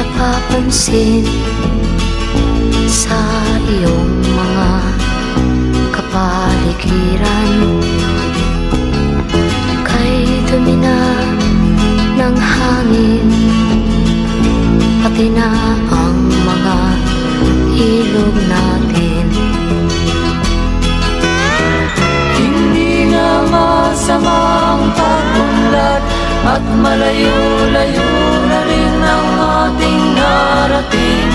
napapansin sa iyong mga kapaligiran. Kay dumi na ng hangin, pati na ang mga ilog natin. Hindi nga masama ang pag-unlad, at malayo-layo na rin ang ating narating.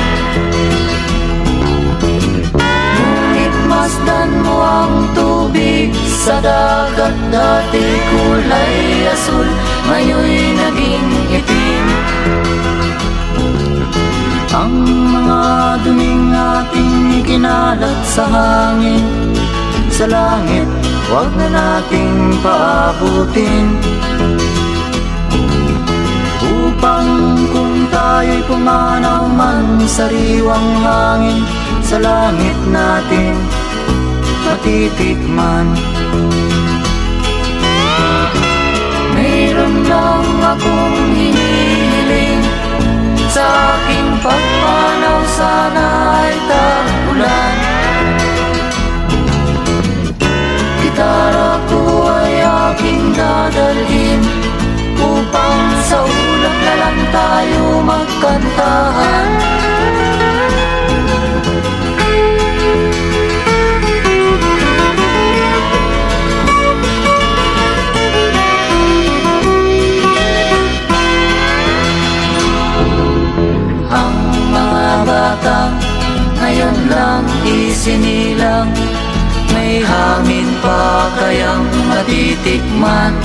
Ngunit masdan mo ang tubig sa dagat, dati kulay asul, ngayon'y naging itim. Ang mga duming ating ikinalat sa hangin, sa langit, huwag na nating paabutin. Upang kung tayo'y pumanaw man sa riwang hangin, sa langit natin matitikman. Mayroon lang akong hinihiling, sa aking pagpanaw sana ay tag-ulan. Gitara ko ay aking dadalhin, upang sa ulap na lang tayo magkantahan. Ang mga batang ngayon lang isinilang, may hangin pa kayang matitikman.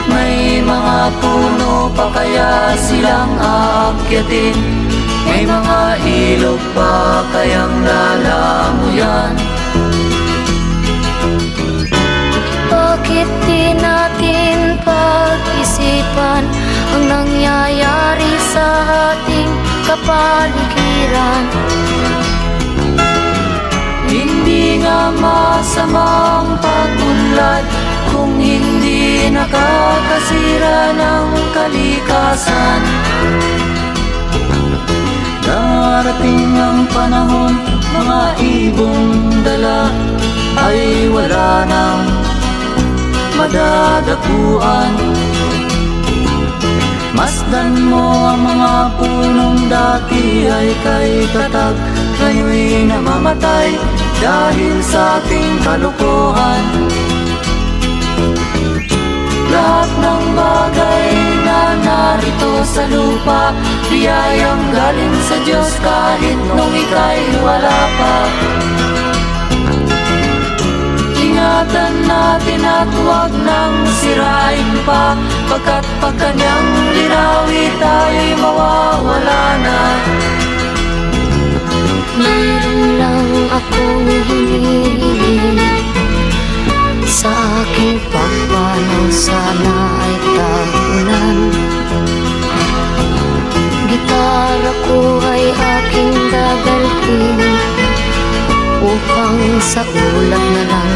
May mga puno pa kaya silang aakyatin, may mga ilog pa kayang lalamuyan. Bakit di natin pag-isipan ang nangyayari sa ating kapaligiran? Hindi nga masama ang pag-unlad, kung hindi nakakasira ng kalikasan. Darating ang panahon, mga ibong dala ay wala nang madadapuan. Masdan mo ang mga punong dati ay kay tatag, ngayon'y namamatay dahil sa ating kalokohan. Lahat ng bagay na narito sa lupa, biyayang galing sa Diyos kahit nung ika'y wala pa. Ingatan natin at huwag nang sirain pa, pagkat pag kanyang linawi tayo'y mawawala na. Mayroon lang akong hinihiling, sa aking pagpanaw sana ay tag-ulan. Gitara ko ay aking dadalhin, upang sa ulap na lang